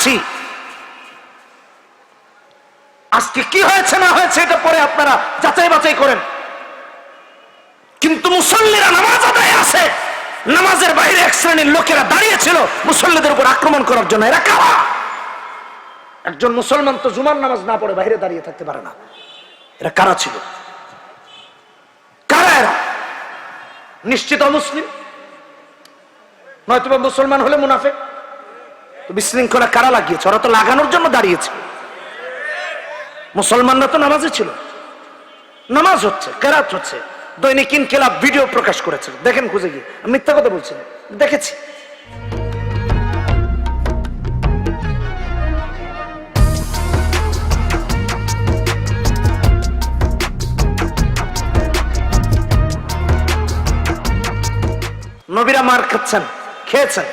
আছি। আজকে কি হয়েছে না হয়েছে এটা পরে আপনারা যাচাই বাছাই করেন, কিন্তু মুসল্লিরা নামাজ আদায় আছে, নামাজের বাইরে এক শ্রেণীর লোকেরা দাঁড়িয়েছিল মুসল্লিদের উপর আক্রমণ করার জন্য। এরা কারা? একজন মুসলমান তো জুমার নামাজ না পড়ে বাইরে দাঁড়িয়ে থাকতে পারে না। এরা কারা ছিল? কারা এরা? নিশ্চিত অমুসলিম, নয়তো মুসলমান হলে মুনাফিক। তো বিশৃঙ্খলা কারা লাগিয়েছে? ওরা তো লাগানোর জন্য দাঁড়িয়েছে। মুসলমানরা তো নামাজে ছিল, নামাজ হচ্ছে, কেরাত হচ্ছে, দৈনিক ইনকিলাব ভিডিও প্রকাশ করেছে, দেখেন খুঁজে গিয়ে। মিথ্যা কথা বলছি না, দেখেছি। নবীরা মার খাচ্ছেন, খেয়েছেন,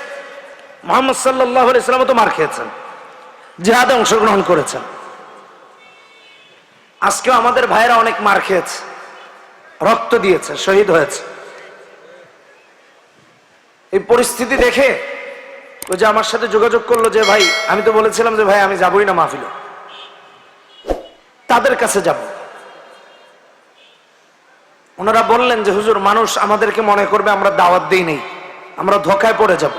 মুহাম্মদ সাল্লাল্লাহু আলাইহি ওয়াসাল্লাম তো মার খেয়েছেন, জিহাদে অংশগ্রহণ করেছেন। আজকেও আমাদের ভাইরা অনেক মার খেয়েছে, রক্ত দিয়েছে, শহীদ হয়েছে। এই পরিস্থিতি দেখে ওই যে আমার সাথে যোগাযোগ করলো যে ভাই, আমি তো বলেছিলাম যে ভাই আমি যাবই না মাহফিলে, তাদের কাছে যাব। ওনারা বললেন যে হুজুর, মানুষ আমাদেরকে মনে করবে আমরা দাওয়াত দেই নেই, আমরা ধোকায় পড়ে যাব,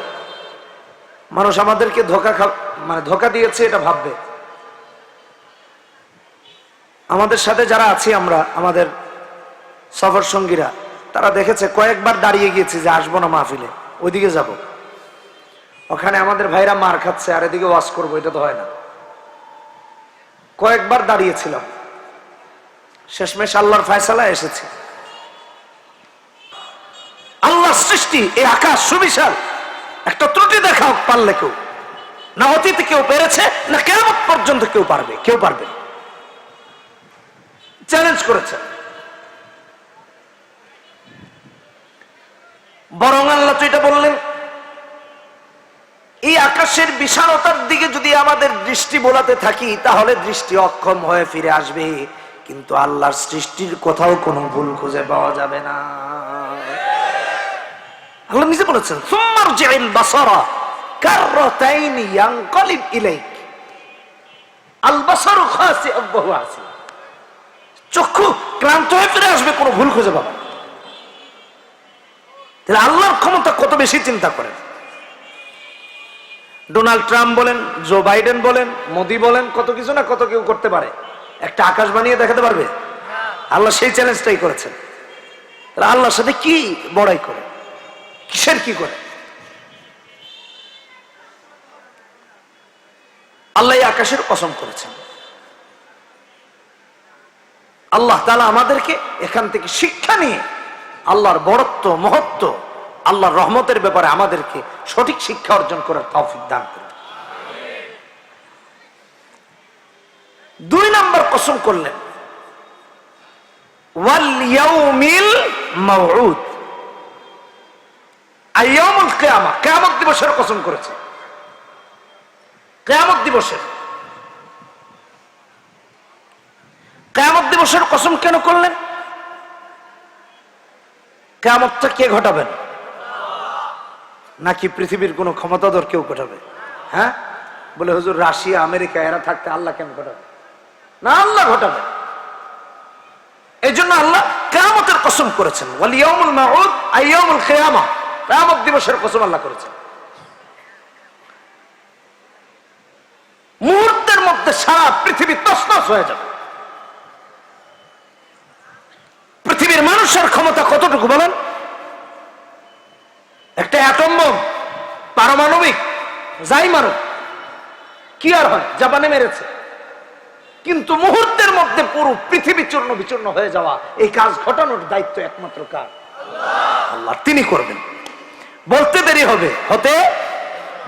মানুষ আমাদেরকে ধোকা দিয়েছে এটা ভাববে। আমাদের সাথে যারা আছি আমরা, আমাদের সফর সঙ্গীরা, তারা দেখেছে কয়েকবার দাঁড়িয়ে গিয়েছি যে আসবো না মাহফিলে, ওইদিকে যাব। ওখানে আমাদের ভাইরা মার খাচ্ছে আর এদিকে ওয়াজ করবো, এটা তো হয় না। কয়েকবার দাঁড়িয়েছিলাম, শেষমেশ আল্লাহর ফয়সালা এসেছে। আল্লাহর সৃষ্টি, এই আকাশ সুবিশাল, একটা ত্রুটি দেখাও পারলে কেউ, না অতীতে কেউ পেরেছে, না কিয়ামত পর্যন্ত কেউ পারবে, কেউ পারবে। চ্যালেঞ্জ করেছে। বরং আল্লাহ তো এটা বললেন, এই আকাশের বিশালতার দিকে যদি আমাদের দৃষ্টি বোলাতে থাকি তাহলে দৃষ্টি অক্ষম হয়ে ফিরে আসবে, কিন্তু আল্লাহর সৃষ্টির কোথাও কোনো ভুল খুঁজে পাওয়া যাবে না। আল্লাহ নিজে বলেছেন, সুম্মারজিল বাসারা কাররাতাইনি ইয়ানকালিব ইলাইক, আল বাসারু খাসিআন ওয়া হুয়া হাসিব। চক্ষু ক্লান্ত হয়ে ফিরে আসবে, কোনো ভুল খুঁজে পাবে না। তাহলে আল্লাহর ক্ষমতা কত বেশি চিন্তা করেন। ডোনাল্ড ট্রাম্প বলেন, জো বাইডেন বলেন, মোদি বলেন, কত কিছু না কত কেউ করতে পারে, একটা আকাশ বানিয়ে দেখাতে পারবে? আল্লাহ সেই চ্যালেঞ্জটাই করেছেন। তাহলে আল্লাহর সাথে কি বড়াই করে, কিসের কি করে? আল্লাহ এই আকাশের কসম করেছেন। আল্লাহ তাআলা আমাদেরকে এখান থেকে শিক্ষা নিয়ে আল্লাহর বড়ত্ব, মহত্ব, আল্লাহর রহমতের ব্যাপারে আমাদেরকে সঠিক শিক্ষা অর্জন করার তৌফিক দান করুন। 2 নম্বর কসম করলেন, ওয়াল ইয়াউমিল মাউউদ, আইয়ামুল কিয়ামা, কিয়ামত দিবসের কসম করেছে। কিয়ামত দিবসের, কিয়ামত দিবসের কসম কেন করলেন? কিয়ামতটা কে ঘটাবেন? নাকি পৃথিবীর কোন ক্ষমতাধর কেউ ঘটাবে? হ্যাঁ, বলে হুজুর রাশিয়া আমেরিকা এরা থাকতে আল্লাহ কেন ঘটাবে? না, আল্লাহ ঘটাবে। এই জন্য আল্লাহ কিয়ামতের কসম করেছেন, ওয়াল ইয়াউমুল মাউউদ আইয়ামুল কিয়ামা, কিয়ামত দিবসের কসম আল্লাহ করেছেন। মুহূর্তের মধ্যে সারা পৃথিবী তছনছ হয়ে যাবে। পৃথিবীর মানুষের ক্ষমতা কতটুকু বলেন? একটা অ্যাটম বোম, পারমাণবিক যাই মারুক, কি আর হয়? জাপানে মেরেছে, কিন্তু মুহূর্তের মধ্যে পুরো পৃথিবী চূর্ণ বিচূর্ণ হয়ে যাওয়া, এই কাজ ঘটানোর দায়িত্ব একমাত্র কার? আল্লাহ। তিনি করবেন। বলতে দেরি হবে, হতে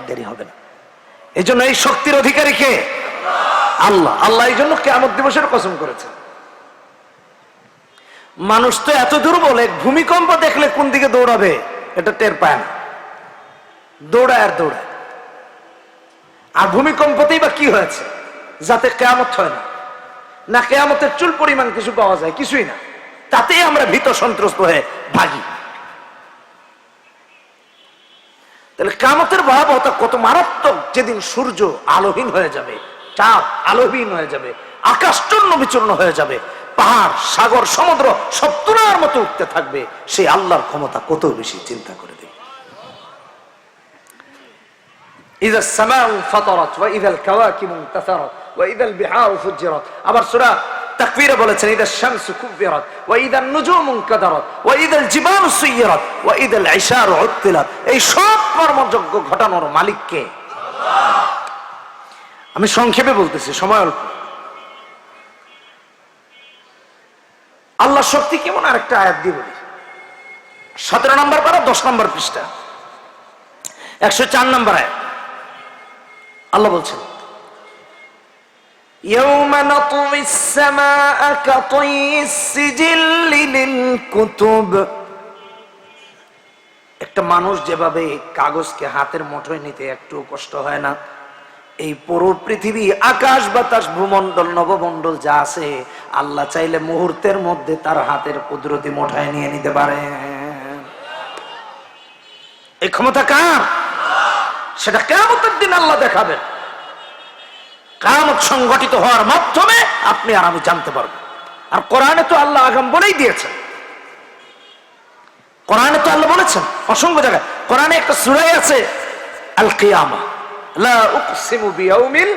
দেরি হবে না। এই জন্য এই শক্তির অধিকারী কে? আল্লাহ। আল্লাহ এই জন্য কিয়ামত দিবসের কসম করেছেন। মানুষ তো এত দুর্বল, এক ভূমিকম্প দেখলে কোন দিকে দৌড়াবে এটা টের পায় না, দৌড়ায় আর দৌড়ায়। আর ভূমিকম্পতেই বা কি হয়েছে? যাতে কিয়ামত হয় না, না কিয়ামতের চুল পরিমাণ কিছু পাওয়া যায়, কিছুই না, তাতেই আমরা ভীত সন্ত্রস্ত হয়ে ভাগি। তাহলে কিয়ামতের ভয়াবহতা কত মারাত্মক যেদিন সূর্য আলোহীন হয়ে যাবে, চাঁদ আলোহীন হয়ে যাবে, আকাশ চূর্ণ বিচূর্ণ হয়ে যাবে, পাহাড় সাগর সমুদ্র সব তুলার মতো উঠতে থাকবে, সেই আল্লাহর ক্ষমতা কত বেশি চিন্তা করে দেখে। ইযা সামাউ ফাতারাত ওয়া ইযাল কাওয়াকিবু ইনতাসারাত ওয়া ইযাল বিহারু ফুজ্জিরাত। আবার সূরা তাকবীরে বলেছেন ইযা শামসু কুব্বিরাত ওয়া ইযান নুজুমু ইনকাদারাত ওয়া ইযাল জিবালু সুয়্যিরাত ওয়া ইযাল ইশারু উত্তিলাত। এই সব কর্মযজ্ঞ ঘটানোর মালিক কে? আল্লাহ। আমি সংক্ষেপে বলতেছি, সময় অল্প। আল্লাহ শক্তি কেমন আরেকটা আয়াত দিয়ে বলি। 17 নম্বর পারা 10 নম্বর পৃষ্ঠা 104 নম্বর আয়াত। আল্লাহ বলছেন ইয়াউমা নাতউইস সামাআ কাতাইস সিজিল্লি লিল কুতুব। একটা মানুষ যেভাবে কাগজকে হাতের মুঠোয় নিতে একটু কষ্ট হয় না, এই পুরো পৃথিবী আকাশ বাতাস ভূমণ্ডল নবমণ্ডল যা আছে আল্লাহ চাইলে মুহূর্তের মধ্যে তার হাতের কুদরতি মুঠায় নিয়ে নিতে পারে। এই ক্ষমতা কার? সেটা কিয়ামতের দিন আল্লাহ দেখাবেন। কিয়ামত সংগঠিত হওয়ার মাধ্যমে আপনি আর আমি জানতে পারবো। আর কোরআনে তো আল্লাহ আগাম বলেই দিয়েছেন, কোরআনে তো আল্লাহ বলেছেন অসংখ্য জায়গায়। কোরআনে একটা সূরা আছে আল কিয়ামা, লা উকসিমু বিয়াউমিল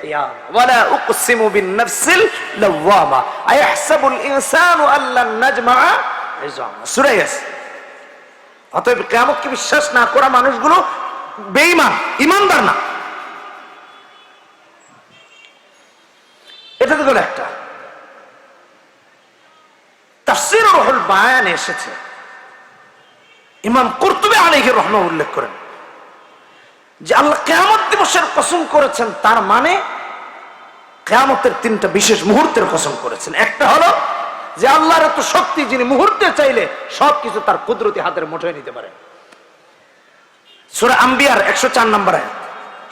কিয়ামা ওয়া লা উকসিমু বিন নাফসিল লাওয়ামা আয়াহসাবুল ইনসানু আল্লান নাজমাআ ইযামা। সূরা ইয়াসিন। অতএব কিয়ামতকে বিশ্বাস না করা মানুষগুলো বেঈমান, ঈমানদার না। এটা তো গেল একটা। তাফসীর রুহুল বায়ানে এসেছে, ইমাম কুরতুবী আলাইহি রাহমাতুল্লাহ উল্লেখ করেন যে আল্লাহ কিয়ামত দিবসের কসম করেছেন, তার মানে কিয়ামতের 3টা বিশেষ মুহূর্তের কসম করেছেন। একটা হলো যে আল্লাহর এত শক্তি, যিনি মুহূর্তে চাইলে সবকিছু তার কুদরতি হাতের মুঠোয় নিতে পারেন। সূরা আম্বিয়ার 104 নম্বর আয়াত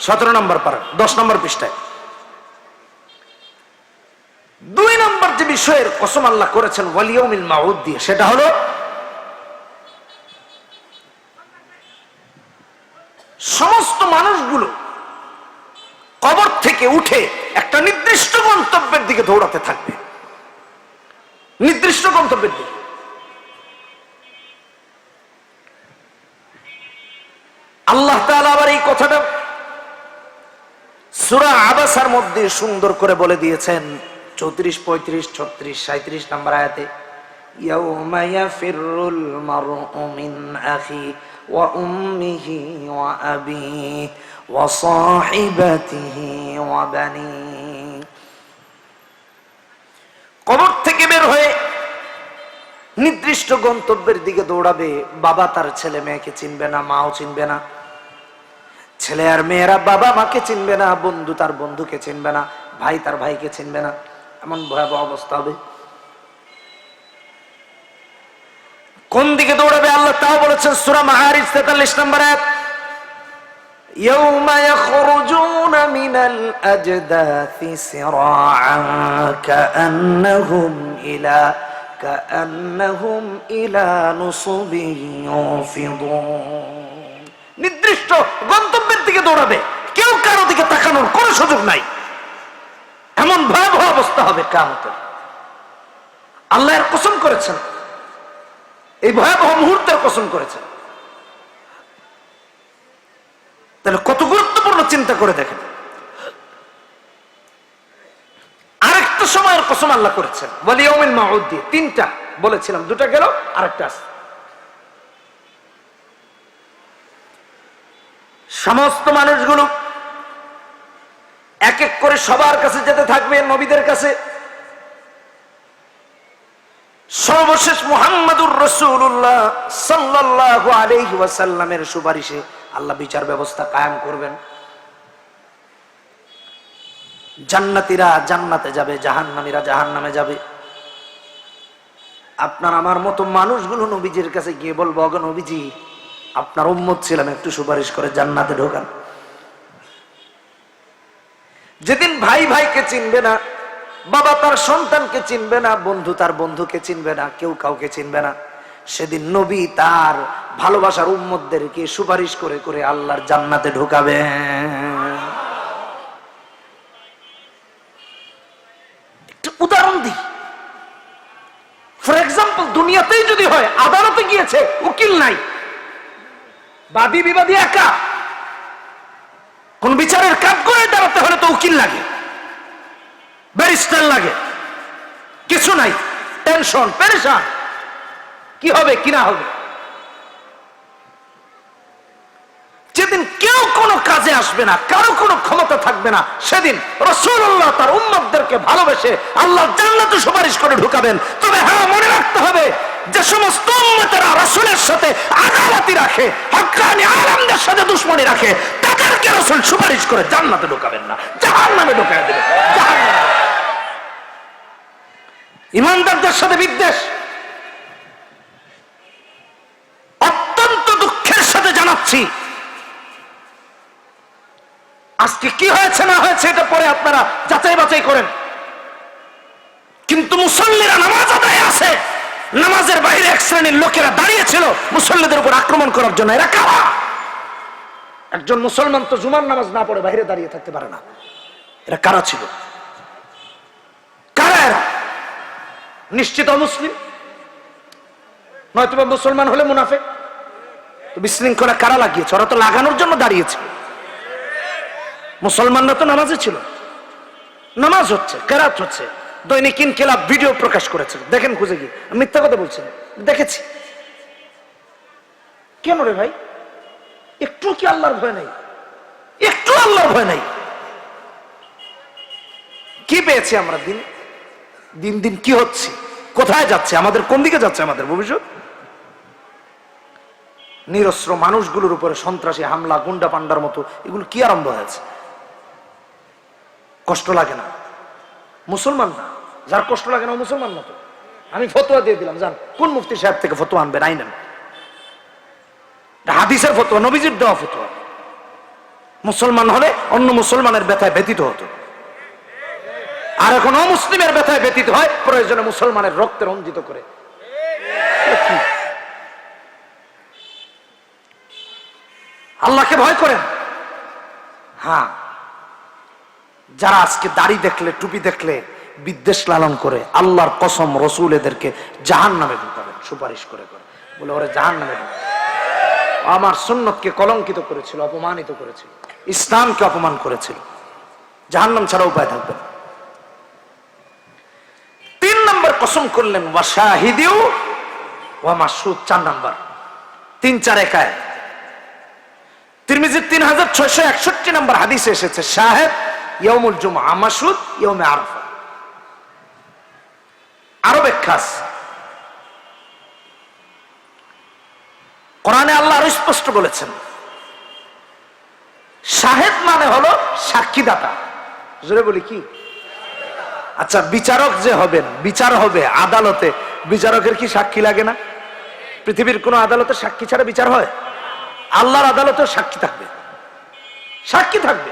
17 নম্বর পারা 10 নম্বর পৃষ্ঠায়। 2 নম্বর যে বিষয়ের কসম আল্লাহ করেছেন ওয়াল ইয়াউমিল মাউদ দিয়ে, সেটা হলো সমস্ত মানুষগুলো কবর থেকে উঠে একটা নির্দিষ্ট গন্তব্যের দিকে দৌড়াতে থাকবে, নির্দিষ্ট গন্তব্যের দিকে। আল্লাহ তাআলা আবার এই কথাটা সূরা আবাসার মধ্যে সুন্দর করে বলে দিয়েছেন 34, 35, 36, 37 নম্বর আয়াতে ইয়াউমা ইয়াফিরুল মারউ মিন আখি ওয়া উম্মিহি ওয়া আবিহি ওয়া সাহিবাতিহি ওয়া বানিহি। কবর থেকে বের হয়ে নির্দিষ্ট গন্তব্যের দিকে দৌড়াবে। বাবা তার ছেলে মেয়েকে চিনবে না, মাও চিনবে না, ছেলে আর মেয়েরা বাবা মাকে চিনবে না, বন্ধু তার বন্ধুকে চিনবে না, ভাই তার ভাইকে চিনবে না। এমন ভয়াবহ অবস্থা হবে। কোন দিকে দৌড়াবে আল্লাহ তাও বলেছেন সূরা মাআরিজ 43 নম্বর আয়াত ইয়াউমা ইয়াখরুজুনা মিনাল আজদাথি সিরাআন কাআন্নাহুম ইলা নুসুবিন ইউফিদুন। নির্দিষ্ট গন্তব্যের দিকে দৌড়াবে, কেউ কারো দিকে তাকানোর কোনো সুযোগ নাই। এমন ভয়াবহ অবস্থা হবে কিয়ামতের। আল্লাহ এর কসম করেছেন, এই ভয়াবহ মুহূর্তের কসম করেছেন। তাহলে কত গুরুত্বপূর্ণ চিন্তা করে দেখেন। আরেকটা সময়ের কসম আল্লাহ করেছেন ওয়াল ইয়াউমিল মাউদ দিয়ে। 3টা বলেছিলাম, 2টা গেল, আরেকটা আছে। সমস্ত মানুষগুলো এক এক করে সবার কাছে যেতে থাকবে, নবীদের কাছে। সর্বশেষ মুহাম্মাদুর রাসূলুল্লাহ সাল্লাল্লাহু আলাইহি ওয়াসাল্লামের সুপারিশে আল্লাহ বিচার ব্যবস্থা কায়েম করবেন। জান্নাতীরা জান্নাতে যাবে, জাহান্নামীরা জাহান্নামে যাবে। আপনার আমার মতো মানুষগুলো নবীজির কাছে গিয়ে বলবো, ওগো নবীজি, আপনার উম্মত ছিলাম, একটু সুপারিশ করে জান্নাতে ঢোকান। যেদিন ভাই ভাইকে চিনবে না, বাবা তার সন্তানকে চিনবে না, বন্ধু তার বন্ধুকে চিনবে না, কেউ কাউকে চিনবে না, সেদিন নবী তার ভালোবাসার উম্মতদেরকে সুপারিশ করে করে আল্লাহর জান্নাতে ঢোকাবেন। যদি হয়, আদালতে গিয়েছে, উকিল নাই, বাদী বিবাদী একা, কোন বিচারের কাজ করে দাঁড়াতে হলে তো উকিল লাগে, ব্যারিস্টার লাগে, কিছু নাই, টেনশন, পেরেশান, কি হবে কি না হবে। যেদিন কেউ কোনো কাজে আসবে না, কারো কোনো ক্ষমতা থাকবে না, সেদিন রাসূলুল্লাহ তার উম্মতদেরকে ভালোবেসে আল্লাহর জান্নাতে সুপারিশ করে ঢুকাবেন। তবে হ্যাঁ, মনে রাখতে হবে, যে সমস্ত উম্মতেরা রাসূলের সাথে আদালতি রাখে, হক্কানি আলেমদের সাথে দুশমনি রাখে, তাদেরকে রাসূল সুপারিশ করে জান্নাতে ঢুকাবেন না, জাহান্নামে ঢুকায় দেবেন, জাহান্নামে। ইমানদারদের সাথে বিদ্বেষ, অত্যন্ত দুঃখের সাথে জানাচ্ছি, আজকে কি হয়েছে না হয়েছে এটা পরে আপনারা যাচাই বাছাই করেন, কিন্তু মুসল্লিরা নামাজ আদায় আছে, নামাজের বাইরে এক শ্রেণীর লোকেরা দাঁড়িয়েছিল মুসল্লিদের উপর আক্রমণ করার জন্য। এরা কারা? একজন মুসলমান তো জুমার নামাজ না পড়ে বাইরে দাঁড়িয়ে থাকতে পারে না। এরা কারা ছিল? কারা এরা? নিশ্চিত অমুসলিম, নয়তো মুসলমান হলে মুনাফিক। তো বিশৃঙ্খলা কারা লাগিয়েছে? ওরা তো লাগানোর জন্য দাঁড়িয়েছিল। মুসলমানরা তো নামাজে ছিল, নামাজ হচ্ছে, কেরাত হচ্ছে, দৈনিক ইনকিলাব ভিডিও প্রকাশ করেছে, দেখেন খুঁজে গিয়ে। মিথ্যা কথা বলছেন? দেখেছি। কেন রে ভাই? একটু কি আল্লাহর ভয় নাই? একটু আল্লাহর ভয় নাই? কি পেয়েছি আমরা? দিন দিন দিন কি হচ্ছে? কোথায় যাচ্ছে? আমাদের কোন দিকে যাচ্ছে আমাদের ভবিষ্যৎ? নিরস্ত্র মানুষগুলোর উপরে সন্ত্রাসী হামলা, গুন্ডা পান্ডার মতো, এগুলো কি আরম্ভ হয়েছে? কষ্ট লাগে না? মুসলমান না, যার কষ্ট লাগে না মুসলমান না। তো আমি ফতোয়া দিয়ে দিলাম, জান কোন মুফতি সাহেব থেকে ফতোয়া আনবেন, আইনেন। হাদিসের ফতোয়া, নবীজির দেওয়া ফতোয়া। মুসলমান হলে অন্য মুসলমানের ব্যথায় ব্যতীত হতো, আর এখন অমুসলিমের ব্যথায় ব্যতীত হয়, প্রয়োজনে মুসলমানের রক্তে রঞ্জিত করে। আল্লাহকে ভয় করেন। হ্যাঁ, যারা আজকে দাড়ি দেখলে, টুপি দেখলে বিদ্বেষ লালন করে, আল্লাহর কসম রসুল এদেরকে জাহান্নামে ঢুকাবেন সুপারিশ করে করে, বলে ওরে জাহান্নামে ঢুকাবেন। আমার সুন্নতকে কলঙ্কিত করেছিল, অপমানিত করেছিল, ইসলামকে অপমান করেছিল, জাহান্নাম ছাড়া উপায় থাকবে না। 3 নম্বর কসম করলেন, ওয়া শাহিদিউ ওয়া মাশহুদ। 4 নম্বর, 3-4 একায় তিরমিজির 3661 নম্বর হাদিসে এসেছে, শাহেদ ইয়াউমুল জুমআ, মাশহুদ ইয়াউমে আরাফা। আরো ব্যাখ্যা আছে কোরআনে, আল্লাহ আরো স্পষ্ট বলেছেন, শাহেদ মানে হলো সাক্ষীদাতা। জোরে বলি কি? আচ্ছা, বিচারক যে হবেন, বিচার হবে আদালতে, বিচারকের কি সাক্ষী লাগে না? পৃথিবীর কোন আদালতে সাক্ষী ছাড়া বিচার হয়? আল্লাহর আদালতেও সাক্ষী থাকবে, সাক্ষী থাকবে,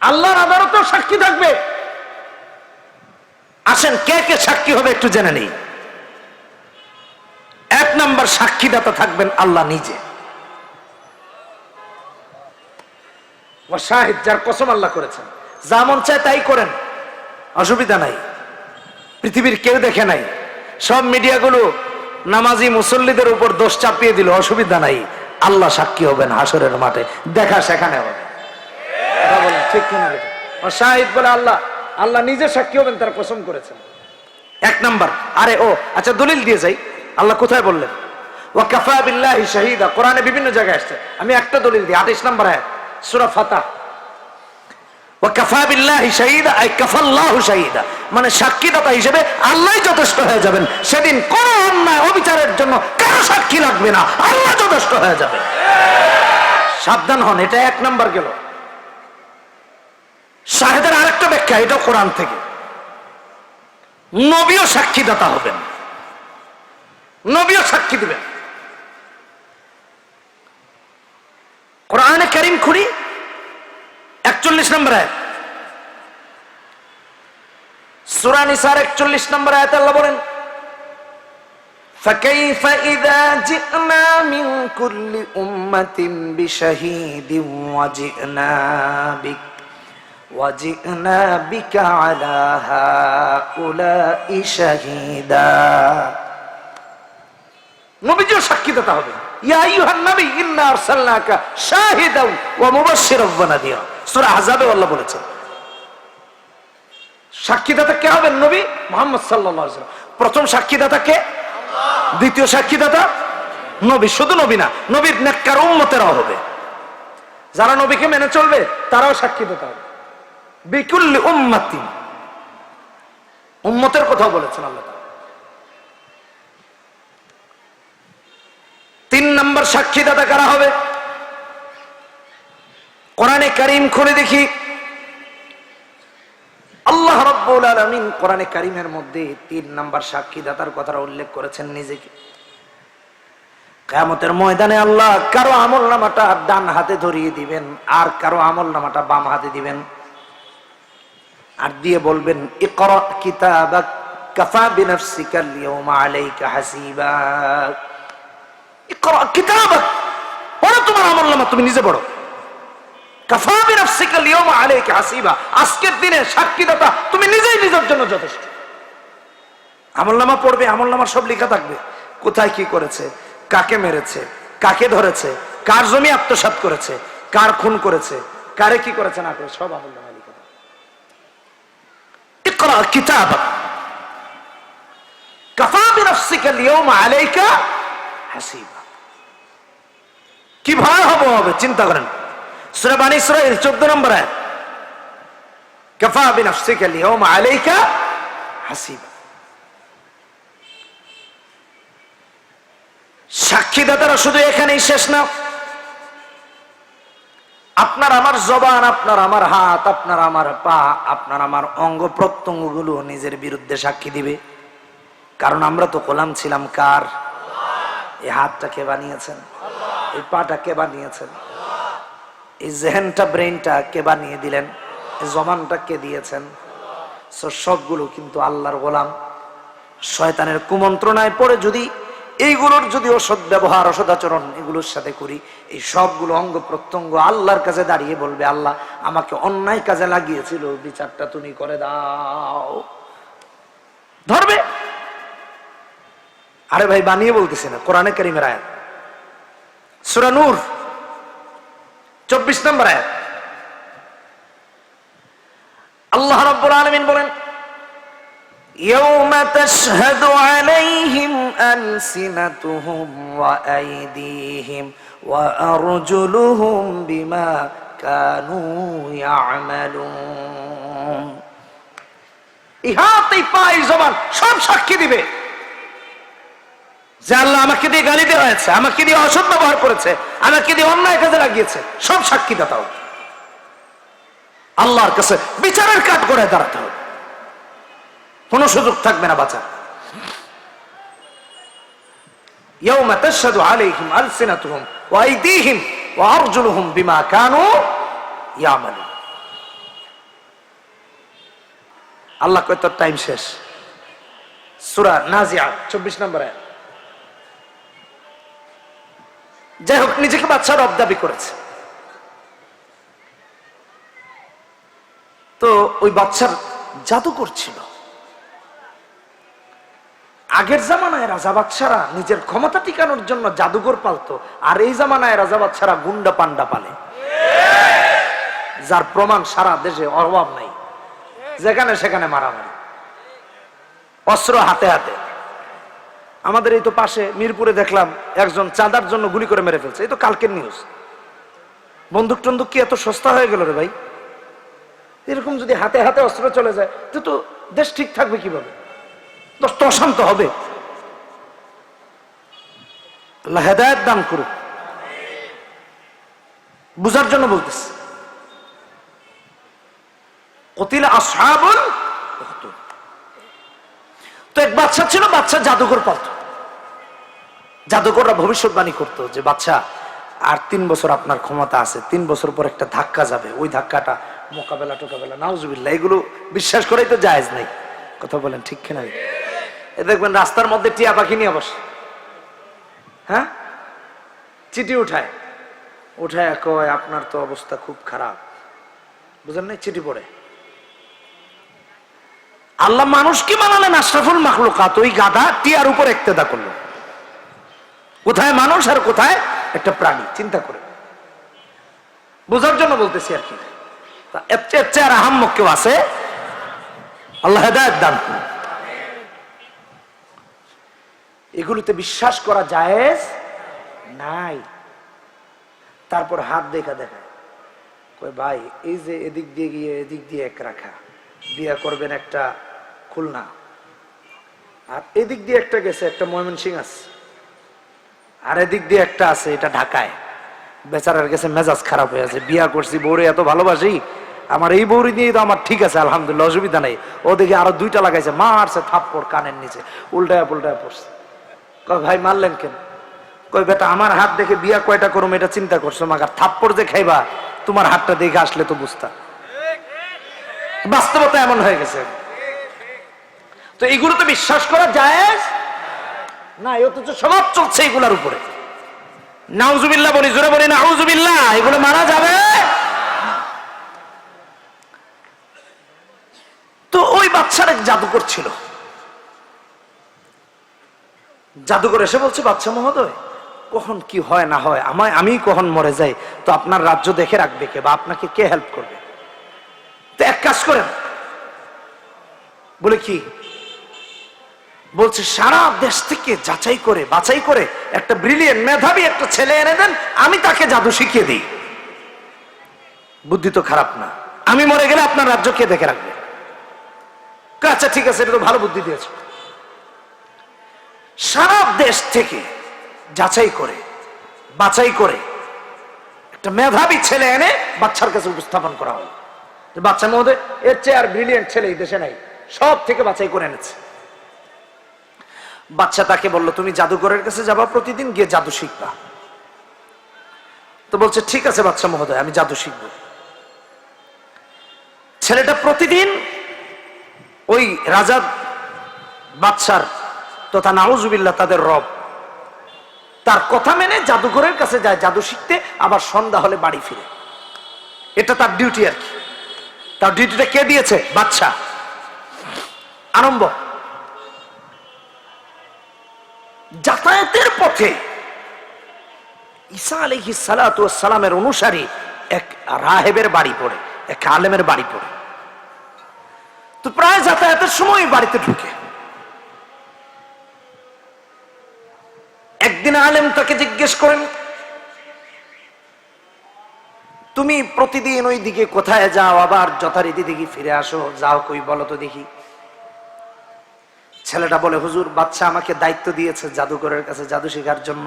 আল্লাহর আদালতেও সাক্ষী থাকবে। আসেন, কে কে সাক্ষী হবে একটু জেনে নেই। 1 নম্বর সাক্ষীদাতা থাকবেন আল্লাহ নিজে, ও শাহিদ, যার কসম আল্লাহ করেছেন। যা মন চায় তাই করেন, অসুবিধা নাই, পৃথিবীর কেউ দেখে নাই। সব মিডিয়াগুলো নামাজি মুসল্লিদের উপর দোষ চাপিয়ে দিল, অসুবিধা নাই, আল্লাহ সাক্ষী হবেন হাসরের মাঠে, দেখা সেখানে হবে। ঠিক কিনা? শাহিদ বলে আল্লাহ, আল্লাহ নিজে সাক্ষী হবেন, তার কসম করেছেন। 1 নম্বর। আরে ও আচ্ছা, দলিল দিয়ে যাই। আল্লাহ কোথায় বললেন? ওয়া কাফা বিল্লাহি শাহিদা। কোরআনে বিভিন্ন জায়গায় আসছে, আমি একটা দলিল দিই। 28 নম্বর আয়াত, সূরা ফাতাহ। ওয়া কাফা বিল্লাহি শাহিদা, আই কাফাল্লাহু শাহিদা, মানে সাক্ষীদাতা হিসেবে আল্লাহই যথেষ্ট হয়ে যাবেন। সেদিন কোন অন্যায় অবিচারের জন্য কারো সাক্ষী লাগবে না, আল্লাহ যথেষ্ট হয়ে যাবে। সাবধান হন, এটা 1 নম্বর গেল। শাহেদের আরেকটা ব্যাখ্যা, এটা কোরআন থেকে, নবীও সাক্ষীদাতা হবেন, নবীও সাক্ষী দিবেন। কোরআনে কারীম খুলি 41 নম্বর আয়াত, সূরা নিসার 41 নম্বর আয়াতে আল্লাহ বলেন, فَكَيْفَ إِذَا جِئْنَا مِنْ كُلِّ أُمَّةٍ بِشَهِيدٍ وَجِئْنَا بِكَ عَلَى هَؤُلَاءِ شَهِيدًا। নবীজিও সাক্ষীদাতা হবে। ইয়া আইয়ুহান নবী ইন্না আরসালনাকা শাহিদাও ওয়া মুবাশশিরাও ওয়া নাযীরা, সূরা আহজাবে আল্লাহ বলেছেন। সাক্ষীদাতা কে হবেন? নবী মুহাম্মদ সাল্লাল্লাহু আলাইহি ওয়াসাল্লাম। প্রথম সাক্ষীদাতা কে? আল্লাহ। দ্বিতীয় সাক্ষীদাতা নবী। শুধু নবী না, নবীর নেককার উম্মতেরাও হবে। যারা নবীকে মেনে চলবে তারাও সাক্ষীদাতা হবে। বিকুল্লি উম্মাতিন, উম্মতের কথা বলেছেন আল্লাহ তাআলা। 3 নম্বর সাক্ষীদাতা কারা হবে? কোরআনে কারীম খুলে দেখি, আল্লাহ রাব্বুল আলামিন কোরআনে কারীমের মধ্যে 3 নম্বর সাক্ষীদাতার কথা উল্লেখ করেছেন নিজেকে। কিয়ামতের ময়দানে আল্লাহ কারো আমলনামাটা ডান হাতে ধরিয়ে দিবেন, আর কারো আমলনামাটা বাম হাতে দিবেন, আর দিয়ে বলবেন ইকরা কিতাবাক কাফা বিনাফসিকা আল-ইয়াওমা আলাইকা হাসিবা। ইকরা কিতাবাক, পড়ো তোমার আমলনামা, তুমি নিজে পড়ো। কাফা বিনাফসিকা আল-ইয়াওমা আলাইকা হাসিবা, আজকের দিনে সাক্ষীদাতা তুমি নিজেই নিজের জন্য যথেষ্ট। আমলনামা পড়বে, আমলনামার সব লেখা থাকবে, কোথায় কি করেছে, কাকে মেরেছে, কাকে ধরেছে, কার জমি আত্মসাৎ করেছে, কার খুন করেছে, কারে কি করেছে না করেছে, সব আমলনামা লেখা থাকবে। ইকরা কিতাবাক কাফা বিনাফসিকা আল-ইয়াওমা আলাইকা হাসিবা। কি ভয়াবহ হবে চিন্তা করেন। সূরা বানী ইসরাঈল 14 নম্বর আয়াত, কাফা বিনাফসিকা আল-ইয়াওমা আলাইকা হাসিবা। সাক্ষীদাতারা শুধু এখানেই শেষ না। আপনার আমার জবান, আপনার আমার হাত, আপনার আমার পা, আপনার আমার অঙ্গ প্রত্যঙ্গ গুলো নিজের বিরুদ্ধে সাক্ষী দিবে। কারণ আমরা তো গোলাম ছিলাম কার? এই হাতটা কে বানিয়েছেন? এই পাটা কে বানিয়েছেন? এই জেহেনটা, ব্রেনটা কে বানিয়ে দিলেন? এই জবানটা কে দিয়েছেন? সবগুলো কিন্তু আল্লাহর গোলাম। শয়তানের কুমন্ত্রণায় পড়ে যদি এইগুলোর যদি অসৎ ব্যবহার, অসদাচরণ এগুলোর সাথে করি, এই সবগুলো অঙ্গ প্রত্যঙ্গ আল্লাহর কাছে দাঁড়িয়ে বলবে, আল্লাহ আমাকে অন্যায় কাজে লাগিয়েছিল, বিচারটা তুমি করে দাও। ধরবে। আরে ভাই বানিয়ে বলতেছি না, কোরআনে কারীমের আয়াত, সূরা নূর 24 নম্বর আয়াত। আল্লাহ রাব্বুল আলামিন বলেন, يوم تشهد عليهم ألسنتهم وأيديهم وأرجلهم بما كانوا يعملون। ইহাতেই পাই জবান সব সাক্ষী দিবে যে আল্লাহ আমাকে দিয়ে গালি দেওয়া হয়েছে, আমাকে দিয়ে অসৎ ব্যবহার করেছে, আমাকে দিয়ে অন্যায় কাজে লাগিয়েছে। সব সাক্ষী দাতাও আল্লাহর কাছে বিচারের কাঠ করে দাঁড়াতে হবে, কোন সুযোগ থাকবে না বাঁচার। ইয়াউমা তাশহাদু আলাইহিম আলসিনাতুহুম ওয়া আইদিহিম ওয়া আরজুলুহুম বিমা কানু ইয়ামালুন। আল্লাহ কয় তোর টাইম শেষ। সূরা নাজিআত 24 নম্বর আয়াত। যাই হোক, নিজেকে বাদশাহ রব দাবি করেছে, তো ওই বাদশার জাদু করছিল। আগের জামানায় রাজা বাদশারা নিজের ক্ষমতা টিকানোর জন্য জাদুঘর পালতো, আর এই জামানায় রাজা বাদশারা গুন্ডা পান্ডা পালে, যার প্রমাণ সারা দেশে অভাব নাই। যেখানে সেখানে মারামারি, অস্ত্র হাতে হাতে। আমাদের এই তো পাশে মিরপুরে দেখলাম একজন চাঁদার জন্য গুলি করে মেরে ফেলছে, এই তো কালকের নিউজ। বন্দুক টন্দুক কি এত সস্তা হয়ে গেল রে ভাই? এরকম যদি হাতে হাতে অস্ত্র চলে যায় তো দেশ ঠিক থাকবে কিভাবে? তো অশান্ত হবে। আল্লাহ হেদায়েত দান করুক। বুঝার জন্য বলতেছি। কতিল আসহাবুল উখদুদ। তো এক বাদশা ছিল, বাদশা জাদুঘর পালত। জাদুঘররা ভবিষ্যৎবাণী করতো যে বাদশা আর 3 বছর আপনার ক্ষমতা আছে, 3 বছর পর একটা ধাক্কা যাবে, ওই ধাক্কাটা মোকাবেলা টোকাবেলা, নাউজুবিল্লাহ, এগুলো বিশ্বাস করাই তো জায়েজ নাই। কথা বলেন ঠিক কিনা? দেখবেন রাস্তার মধ্যে টিয়া পাখি নিয়ে বসে, হ্যাঁ, চিঠি উঠায় কয় আপনার তো অবস্থা খুব খারাপ, বুঝেন নাই? চিঠি পড়ে। আল্লাহ মানুষ কি বানালেন? আশরাফুল মাখলুকাত। ওই গাধা টিয়ার উপর ইক্তেদা করলো। কোথায় মানুষ আর কোথায় একটা প্রাণী, চিন্তা করে বোঝার জন্য বলতেছি আর কি। এর চেয়ে আর আহাম্মক কেউ আছে? আল্লাহ হেদায়েত দান করুন। এগুলোতে বিশ্বাস করা জায়েজ নাই। তারপর হাত দেখা দেখায়, কই ভাই এই যে এদিক দিয়ে গিয়ে এদিক দিয়ে এক রাখা, বিয়া করবেন একটা খুলনা, আর এদিক দিয়ে একটা গেছে একটা ময়মনসিংহ আছে, আর এদিক দিয়ে একটা আছে এটা ঢাকায়। বেচারার গেছে মেজাজ খারাপ হয়ে আছে, বিয়া করছি বউরে এত ভালোবাসি, আমার এই বউরি নিয়ে তো আমার ঠিক আছে আলহামদুলিল্লাহ, অসুবিধা নেই। ওদিকে আরো দুইটা লাগাইছে, মারছে থাপ্পড় কানের নিচে, উল্টায় পুল্টায় পড়ছে। কয় ভাই মারলেন কেন? কই বেটা আমার হাত দেখে বিয়া কয়টা করুম এটা চিন্তা করছো, মাগার থাপ্পড় যে খাইবা তোমার হাতটা দেখে আসলে তো বুঝতা। বাস্তবতা এমন হয়ে গেছে। তো এগুলো তো বিশ্বাস করা জায়েজ না, অথচ সমাজ চলছে এগুলার উপরে। নাউজুবিল্লাহ বলি, জোরে বলি নাউজুবিল্লাহ। এগুলো মারা যাবে? তো ওই বাচ্চার এক জাদুকর ছিল, জাদুকর এসে বলছে বাচ্চা মহোদয় কখন কি হয় না হয়, আমি কখন মরে যাই তো আপনার রাজ্য দেখে রাখবে কে, বা আপনাকে কে হেল্প করবে? তো এক কাজ করেন। বলে কি? বলছে সারা দেশ থেকে যাচাই করে বাছাই করে একটা ব্রিলিয়েন্ট মেধাবী একটা ছেলে এনে দেন, আমি তাকে জাদু শিখিয়ে দিই। বুদ্ধি তো খারাপ না, আমি মরে গেলে আপনার রাজ্য কে দেখে রাখবে? আচ্ছা ঠিক আছে, এটা তো ভালো বুদ্ধি দিয়েছ। সারা দেশ থেকে যাচাই করে বাছাই করে একটা মেধাবী ছেলে এনে বাচ্চার কাছে উপস্থাপন করা হলো। বাচ্চা মহোদয় এর চেয়ে আর ব্রিলিয়েন্ট ছেলে এই দেশে নাই, সব থেকে বাছাই করে এনেছে। বাচ্চা তাকে বললো তুমি জাদুঘরের কাছে যাবা, প্রতিদিন গিয়ে জাদু শিখবা। তো বলছে ঠিক আছে বাচ্চা মহোদয়, আমি জাদু শিখবো। ছেলেটা প্রতিদিন ওই রাজা বাদশার তথা নাউজুবিল্লাহ তাদের রব, তার কথা মেনে জাদুঘরের কাছে যায় জাদু শিখতে, আবার সন্ধ্যা হলে বাড়ি ফিরে। এটা তার ডিউটি আর কি। তার ডিউটিটা কে দিয়েছে? বাদশা। আরম্ভ যাতায়াতের পথে ঈসা আলাইহিস সালাতু ওয়াস সালামের অনুসারী এক রাহেবের বাড়ি পড়ে, এক আলেমের বাড়ি পড়ে। তো প্রায় যাতায়াতের সময় বাড়িতে ঢুকে। একদিন আলেম তাকে জিজ্ঞেস করেন তুমি প্রতিদিন ওই দিকে কোথায় যাও, আবার যথারীতি দিকে ফিরে আসো, যাও কই বলো তো দেখি। ছেলেটা বলে হুজুর বাচ্চা আমাকে দায়িত্ব দিয়েছে জাদুঘরের কাছে জাদু শেখার জন্য।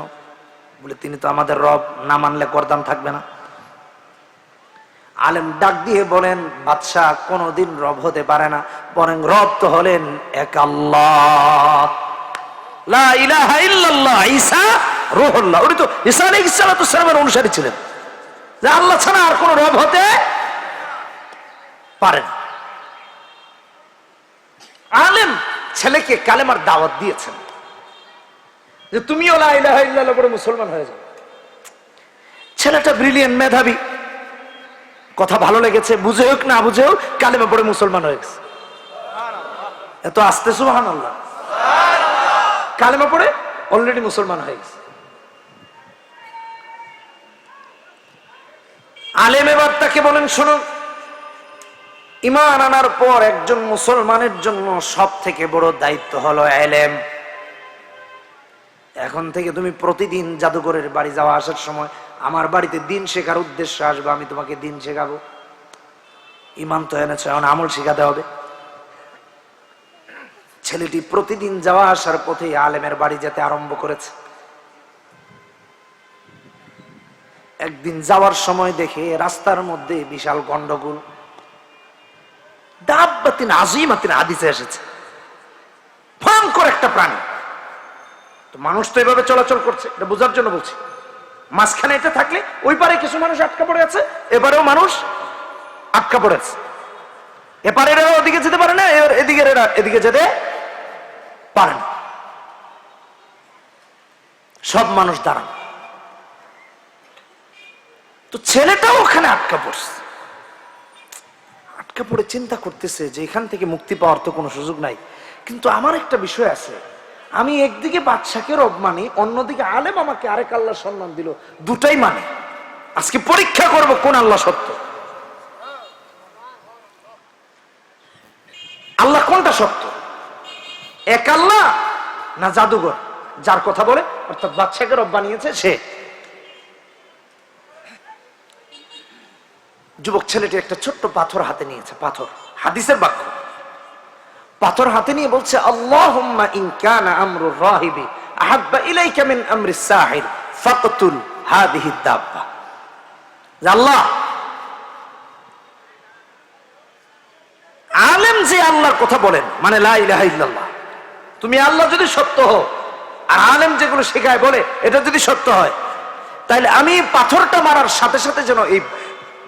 বলে তিনি তো আমাদের রব, না মানলে করদাম থাকবে না। আলেম ডাক দিয়ে বলেন বাদশা কোনদিন রব হতে পারে না, বরং রব তো হলেন এক আল্লাহ, লা ইলাহা ইল্লাল্লাহ। ঈসা রূহুল্লাহ, উনি তো ঈসা আলাইহিস সালাতু সালামের অনুসারী ছিলেন, যে আল্লাহ ছাড়া আর কোন রব হতে পারে না। আলেম ছেলেকে কালেমার দাওয়াত দিয়েছেন যে তুমিও লা ইলাহা ইল্লাল্লাহ পড়ে মুসলমান হয়ে যাও। ছেলেটা ব্রিলিয়েন্ট মেধাবী, কথা ভালো লেগেছে, বুঝে হোক না বুঝে হোক কালেমা পড়ে মুসলমান হয়ে গেছে। এত আস্তে সুবহানাল্লাহ, কালেমা পড়ে অলরেডি মুসলমান হয়ে গেছে। আলেম এবার তাকে বলেন শোনো, ঈমান আনার পর একজন মুসলমানের জন্য সব থেকে বড় দায়িত্ব হলো ইলম। এখন থেকে তুমি প্রতিদিন জাদুঘরের বাড়ি যাওয়া আসার সময় আমার বাড়িতে দিন শেখার উদ্দেশ্য আসবে, আমি তোমাকে দিন শেখাবো। ঈমান তো এনেছো, এখন আমল শেখাতে হবে। ছেলেটি প্রতিদিন যাওয়া আসার পথে আলেমের বাড়ি যেতে আরম্ভ করেছে। একদিন যাওয়ার সময় দেখে রাস্তার মধ্যে বিশাল গন্ডগোল, দাব্বাতিন আযীমাতিন হাদিসে এসেছে, ভয়ঙ্কর একটা প্রাণী। তো মানুষ তো এভাবে চলাচল করছে, এটা বোঝার জন্য বলছি। মাঝখানে এটা থাকলে ওই পারে কিছু মানুষ আটকা পড়ে আছে, এবারেও মানুষ আটকা পড়েছে। এপারে এরা ওদিকে যেতে পারে না, এদিকে এরা এদিকে যেতে পারে না। সব মানুষ দাঁড়ান। তো ছেলেটাও ওখানে আটকা পড়ছে। আটকা পড়ে চিন্তা করতেছে যে এখান থেকে মুক্তি পাওয়ার তো কোনো সুযোগ নাই, কিন্তু আমার একটা বিষয় আছে, আমি একদিকে বাদশাকে রব মানি, অন্যদিকে আলেম আমাকে আরেক আল্লাহ সম্মান দিল, দুটাই মানে। আজকে পরীক্ষা করব কোন আল্লাহ সত্য, আল্লাহ কোনটা সত্য, এক আল্লাহ না জাদুঘর যার কথা বলে অর্থাৎ বাদশাকে রব বানিয়েছে সে। যুবক ছেলেটি একটা ছোট্ট পাথর হাতে নিয়েছে, পাথর, হাদিসের বাক্য, পাথর হাতে নিয়ে বলছে আল্লাহুম্মা ইন কানা আমরুর রাহিবি আহাব্বা ইলাইকা মিন আমরিস সাহির ফাকতুল হাদিহি দাব্বা। আল্লাহ, আলেম যে আল্লাহর কথা বলেন মানে লা ইলাহা ইল্লাল্লাহ, তুমি আল্লাহ যদি সত্য হও আর আলেম যেগুলো শেখায় বলে এটা যদি সত্য হয়, তাহলে আমি পাথরটা মারার সাথে সাথে যেন এই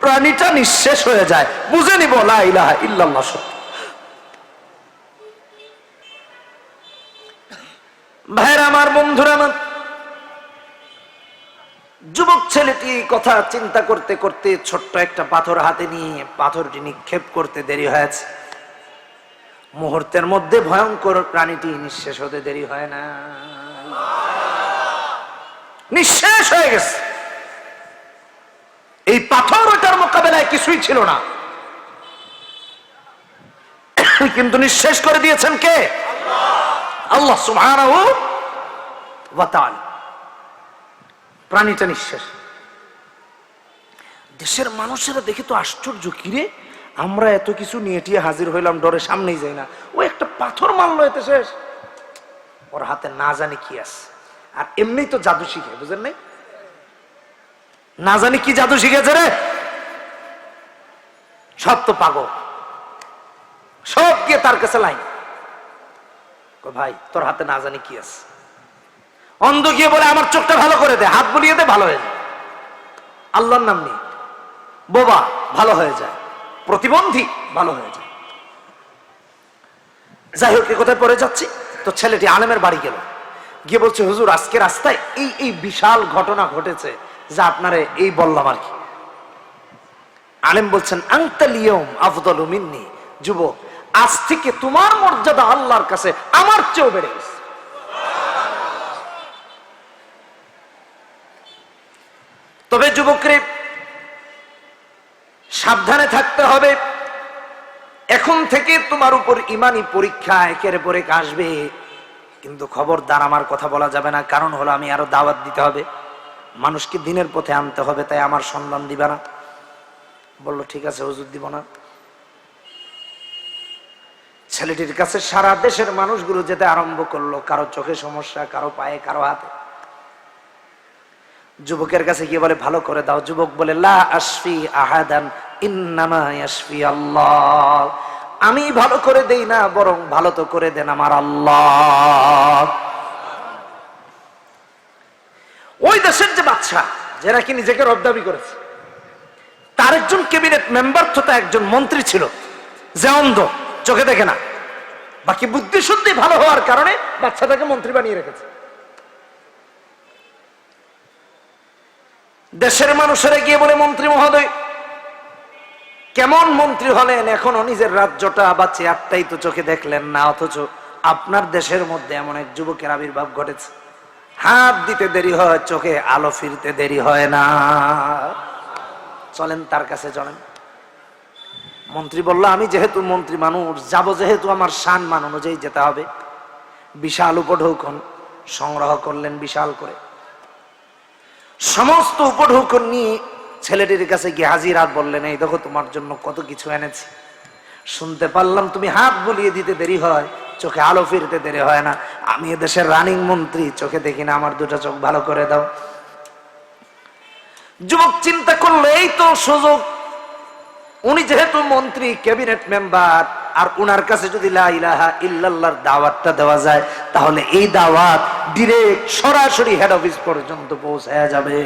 প্রাণীটা নিঃশেষ হয়ে যায়, বুঝে নিব লা ইলাহা ইল্লাল্লাহ সত্য। ভাইরা আমার, বন্ধুরা আমার, যুবক ছেলেটি কথা চিন্তা করতে করতে ছোট্ট একটা পাথর হাতে নিয়ে পাথরটি নিক্ষেপ করতে দেরি হয়েছে। মুহূর্তের মধ্যে ভয়ঙ্কর প্রাণীটি নিঃশেষ হতে দেরি হয় না, নিঃশেষ হয়ে গেছে। এই পাথর ওটার মোকাবেলায় কিছুই ছিল না, কিন্তু নিঃশেষ করে দিয়েছেন কে? আল্লাহ সুবহানাহু ওয়া তাআলা। প্রাণীটা নিঃশেষ। দেশের মানুষেরা দেখে তো আশ্চর্য, কিরে আমরা এত কিছু নিয়ে টিয়ে হাজির হইলাম, ডরে সামনেই যাই না, ও একটা পাথর মারলো এতে শেষ। ওর হাতে না জানি কি আছে, আর এমনি তো জাদু শিখে, বুঝেন নাই? না জানি কি জাদু শিখেছে রে, সব তো পাগল, সব গিয়ে তার কাছে লাইন। ভাই তোর হাতে না জানি কি আছে। অন্ধ গিয়ে বলে আমার চোখটা ভালো করে দে, হাত বুলিয়ে দে, ভালো হয়ে যায়। আল্লাহর নাম নেই, বোবা ভালো হয়ে যায়, প্রতিবন্ধী ভালো হয়ে যায়। যাই হোক, কোথায় পড়ে যাচ্ছি, তো ছেলেটি আলেমের বাড়ি গেল, গিয়ে বলছে হুজুর আজকে রাস্তায় এই বিশাল ঘটনা ঘটেছে, যা আপনারে এই বললাম আর কি। আলেম বলছেন আনতাল ইয়াউম আফদালু মিন্নি, যুবক আজ থেকে তোমার মর্যাদা আল্লাহর কাছে আমার চেয়েও বেড়ে গেছে। তবে যুবকরে সাবধানে থাকতে হবে, এখন থেকে তোমার উপর ইমানি পরীক্ষা একের পর এক আসবে, কিন্তু খবরদার আমার কথা বলা যাবে না, কারণ হলো আমি আরো দাওয়াত দিতে হবে, মানুষকে দিনের পথে আনতে হবে, তাই আমার সম্মান দিবে না। বলল ঠিক আছে হুজুর, দিব না। ছেলেটির কাছে সারা দেশের মানুষগুলো যেতে আরম্ভ করলো, কারো চোখে সমস্যা, কারো পায়ে, কারো হাতে। যুবকের কাছে গিয়ে বলে ভালো করে দাও। যুবক বলে লা আশফি আহাদান ইন্নামা ইয়াশফি আল্লাহ, আমি ভালো করে দেই না, বরং ভালো তো করে দেন আমার আল্লাহ। ওই দেশের যে বাদশা, যে নাকি নিজেকে রব দাবি করেছে, তার একজন ক্যাবিনেট মেম্বার তথা একজন মন্ত্রী ছিল, যে অন্ধ, চোখে দেখে না, বাকি বুদ্ধি শুদ্ধি ভালো হওয়ার কারণে বাচ্চাটাকে মন্ত্রী বানিয়ে রেখেছে। দেশের মানুষেরা গিয়ে বলে মন্ত্রী মহোদয় কেমন মন্ত্রী হলেন, এখনো নিজের রাজ্যটা বা চেয়ারটাই তো চোখে দেখলেন না, অথচ আপনার দেশের মধ্যে এমন এক যুবকের আবির্ভাব ঘটেছে, হাত দিতে দেরি হয়, চোখে আলো ফিরতে দেরি হয় না, চলেন তার কাছে চলেন। মন্ত্রী বলল আমি যেহেতু মন্ত্রী মানুষ, যাব যেহেতু আমার শান মান অনুযায়ী যেতে হবে। বিশাল উপঢৌকন সংগ্রহ করলেন, বিশাল করে সমস্ত উপঢৌকন নিয়ে ছেলেটির কাছে গিয়ে হাজির, হাত বললেন এই দেখো তোমার জন্য কত কিছু এনেছি, শুনতে পারলাম তুমি হাত বুলিয়ে দিতে দেরি হয়, চোখে আলো ফিরতে দেরি হয় না, আমি এদেশের রানিং মন্ত্রী, চোখে দেখি না, আমার দুটো চোখ ভালো করে দাও। যুবক চিন্তা করলো এই তো সুযোগ, উনি যেহেতু মন্ত্রী, ক্যাবিনেট মেম্বার, আর উনার কাছে যদি লা ইলাহা ইল্লাল্লাহর দাওয়াতটা দেওয়া যায়, তাহলে এই দাওয়াত ডিরেক্ট সরাসরি হেড অফিস পর্যন্ত পৌঁছায় যাবে।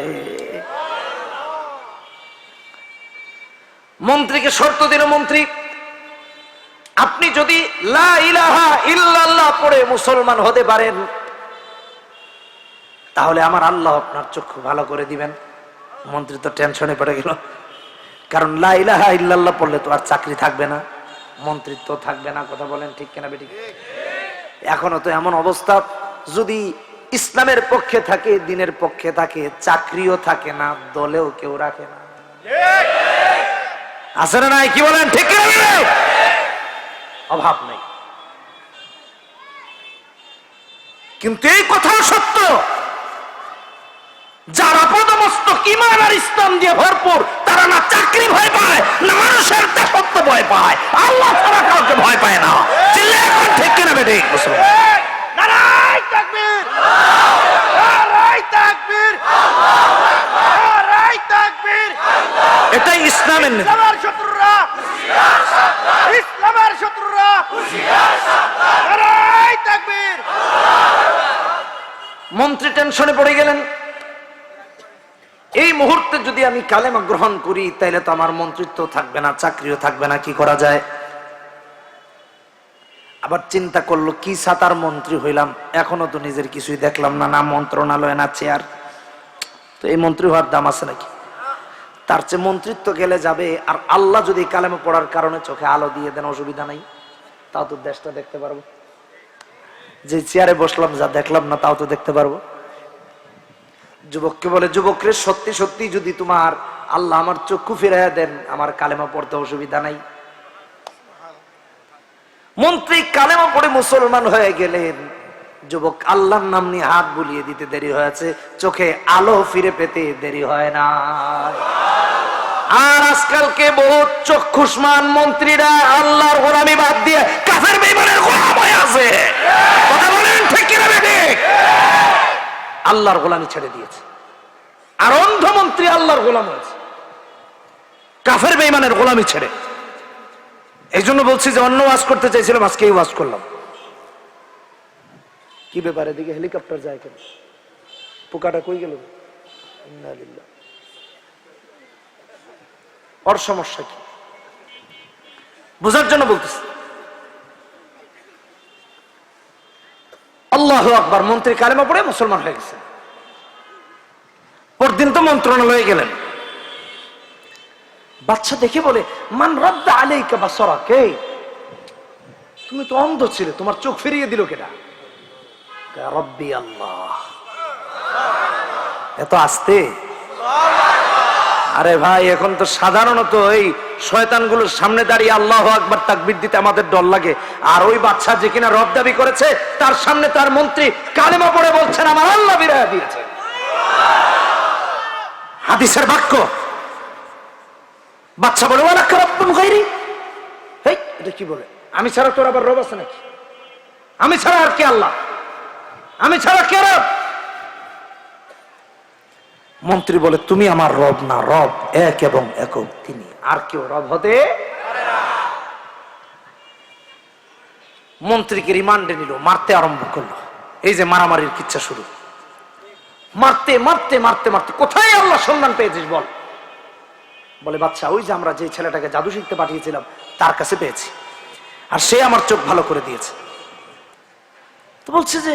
মন্ত্রীকে শর্ত দিল, মন্ত্রী আপনি যদি লা ইলাহা ইল্লাল্লাহ পড়ে মুসলমান হতে পারেন, তাহলে আমার আল্লাহ আপনার চক্ষু ভালো করে দিবেন। মন্ত্রী তো টেনশনে পড়ে গেল, কারণ লা ইলাহা ইল্লাল্লাহ পড়লে তো আর চাকরি থাকবে না, মন্ত্রিত্ব থাকবে না। কথা বলেন ঠিক কিনা বেঠিক? এখনো তো এমন অবস্থা যদি ইসলামের পক্ষে থাকে, দিনের পক্ষে থাকে, চাকরিও থাকে না, দলেও কেউ রাখে না। আছে না নাই? কি বলেন? ঠিক না? অভাব নেই। কিন্তু এই কথাও সত্য, যারা পদমস্তক ঈমান আর ইসলাম দিয়ে ভরপুর, তারা না চাকরি ভয় পায়, না মানুষের দাসত্ব ভয় পায়, আল্লাহ ছাড়া কাউকে ভয় পায় না। চিল্লায় এখন ঠিক কিনা বেঠে? নারায়ে তাকবীর, নারায়ে তাকবীর, নারায়ে তাকবীর। এটাই ইসলামের নীতি। ইসলামের শত্রুরা হুঁশিয়ার সাবধান, ইসলামের শত্রুরা হুঁশিয়ার সাবধান, নারায়ে তাকবীর। মন্ত্রী টেনশনে পড়ে গেলেন, এই মুহূর্তে যদি আমি কালেমা গ্রহণ করি তাহলে তো আমার মন্ত্রিত্ব থাকবে না, চাকরিও থাকবে না, কি করা যায়? আবার চিন্তা করলো, কি সাতার মন্ত্রী হইলাম, এখনো তো নিজের কিছুই দেখলাম না, না মন্ত্রণালয় না চেয়ার, তো এই মন্ত্রী হওয়ার দাম আছে নাকি? তার চেয়ে মন্ত্রিত্ব গেলে যাবে, আর আল্লাহ যদি কালেমা পড়ার কারণে চোখে আলো দিয়ে দেন, অসুবিধা নাই, তাও তো দেশটা দেখতে পারবো। যে চেয়ারে বসলাম, যা দেখলাম না তাও তো দেখতে পারবো। যুবককে বলে, যুবকরে সত্যি সত্যি যদি তোমার আল্লাহ আমার চক্ষু ফিরাইয়া দেন, আমার কালেমা পড়তে অসুবিধা নাই। মন্ত্রী কালেমা পড়ে মুসলমান হয়ে গেলেন। যুবক আল্লাহর নাম নিয়ে হাত বুলিয়ে দিতে দেরি হয়েছে, চোখে আলো ফিরে পেতে দেরি হয় না। আর আজকালকে বহুত চক্ষুষ্মান মন্ত্রীরা আল্লাহর গোলামি বাদ দিয়ে কাফের বেঈমানের গোলাম হয়ে আছে। কথা বলেন ঠিক কি না ঠিক? আল্লাহর গোলামি ছেড়ে দিয়েছে, আর অন্ধ মন্ত্রী আল্লাহর গোলাম হয়েছে কাফের বেঈমানের গোলামি ছেড়ে। এই জন্য বলছি যে অন্য ওয়াজ করতে চাইছিলাম, আজকেই ওয়াজ করলাম। কি ব্যাপারে? দিকে হেলিকপ্টার যায় কেন? পোকাটা কই গেল? ইন্নালিল্লাহ। ওর সমস্যা কি বোঝার জন্য বলতেছি। আল্লাহু আকবার। মন্ত্রী কালেমা পড়ে মুসলমান হয়ে গেছে। পরদিন তো মন্ত্রণালয়ে গেলেন। বাচ্চা দেখে বলে, মান রাদ্দা আলাইকা বাসরাক, তুমি তো অন্ধ ছিলে, তোমার চোখ ফিরিয়ে দিল কেডা? রব্বি আল্লাহ। এত আস্তে? আরে ভাই, এখন তো সাধারণত এই শয়তানগুলোর সামনে দাঁড়িয়ে আল্লাহু আকবার তাকবীর দিতে আমাদের ডর লাগে, আর ওই বাচ্চা যে কিনা রব দাবি করেছে, তার সামনে তার মন্ত্রী কালেমা পড়ে বলছেন আমার আল্লাহ বিরায়া দিয়েছে। হাদিসের বাক্য। বাচ্চা বলে, ওয়ালাকা রাব্বুন গায়রি। এই এটা কি বলে? আমি ছাড়া তোর আবার রব আছে নাকি? আমি ছাড়া আর কে আল্লাহ? আমি ছাড়া কে রব? মন্ত্রী বলে, তুমি আমার রব না, রব এক এবং একক তিনি, আর কেউ রব হতে পারে না। মন্ত্রীকে রিমান্ডে নিল, মারতে আরম্ভ করলো। এই যে মারামারির কিচ্ছা শুরু। মারতে মারতে মারতে মারতে, কোথায় আল্লাহ সন্ধান পেয়েছিস বল? বলে, বাচ্চা ওই যে আমরা যে ছেলেটাকে জাদু শিখতে পাঠিয়েছিলাম তার কাছে পেয়েছি, আর সে আমার চোখ ভালো করে দিয়েছে। তো বলছে যে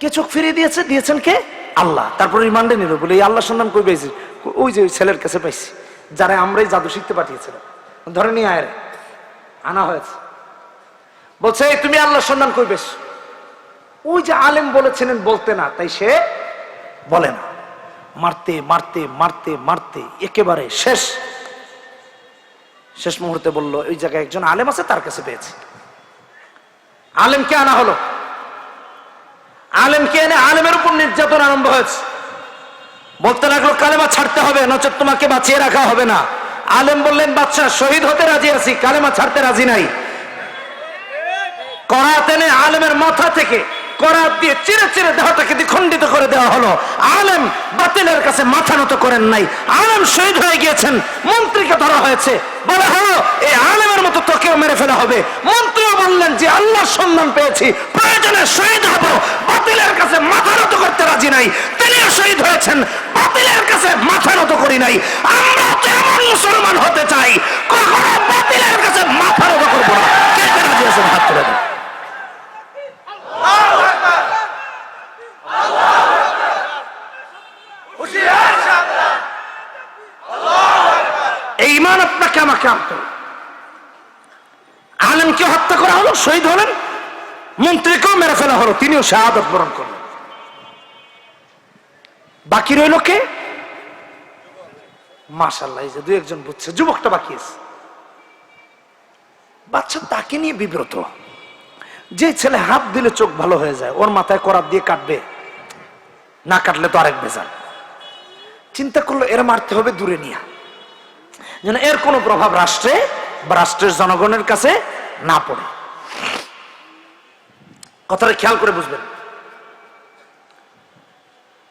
কে চোখ ফিরিয়ে দিয়েছে? দিয়েছেন কে? আল্লাহ। তারপর রিমান্ডে নিল, বলে এই আল্লাহ সন্ধান কই পেয়েছি? ওই যে ওই ছেলের কাছে পাইছি, যারা আমরাই জাদু শিখতে পাঠিয়েছিলাম, ধরে নিয়ে আয়। আনা হয়েছে। বলছে, এই তুমি আল্লাহ সন্ধান কই পেয়েছ? ওই যে আলেম বলেছিলেন বলতে না, তাই সে বলে না। মারতে মারতে মারতে মারতে একেবারে শেষ মুহূর্তে বলল, ওই জায়গায় একজন আলেম আছে, তার কাছে পেয়েছি। আলেমকে আনা হলো। আলেমকে এনে আলেমের উপর নির্যাতন আরম্ভ হয়েছে। বলতে লাগলো, কালেমা ছাড়তে হবে, নচেত তোমাকে বাঁচিয়ে রাখা হবে না। আলেম বললেন, বাচ্চা শহীদ হতে রাজি আছি, কালেমা ছাড়তে রাজি নাই। করাত এনে আলেমের মাথা থেকে করাত দিয়ে চিরে চিরে দেহটাকে দ্বিখণ্ডিত করে দেওয়া হলো। আলেম বাতিলের কাছে মাথা নত করেন নাই, আলেম শহীদ হয়ে গিয়েছেন। মন্ত্রীকে ধরা হয়েছে, বলা হলো এই আলেমের মতো তোকেও মেরে ফেলা হবে। মন্ত্রীও বললেন যে আল্লাহর সন্ধান পেয়েছি, প্রয়োজনে শহীদ হব, বাতিলের কাছে মাথা নত করতে রাজি নাই। তিনিও শহীদ হয়েছেন, বাতিলের কাছে মাথা নত করি নাই। আমরা তো এমন মুসলমান হতে চাই, কখনো বাতিলের কাছে মাথা নত করবো না। কে কে রাজি আছেন হাত তুলে দেন। এই ঈমান আপনাকে আমাকে আনতে হবে। আলেমকে হত্যা করা হলো, শহীদ হলেন। মন্ত্রীকেও মেরে ফেলা হলো, তিনিও শাহাদাত বরণ করলেন। বাকি রইল কে? মাশাআল্লাহ, এই যে দুই একজন বুঝছে, যুবকটা বাকি আছে। বাচ্চা তাকে নিয়ে বিব্রত। যে ছেলে হাত দিলে চোখ ভালো হয়ে যায়, ওর মাথায় করাত দিয়ে কাটবে, না কাটলে তো আরেক বেজাল। চিন্তা করলো এর মারতে হবে দূরে নিয়ে, যেন এর কোনো প্রভাব রাষ্ট্রে বা রাষ্ট্রের জনগণের কাছে না পড়ে। কথাটা খেয়াল করে বুঝবেন।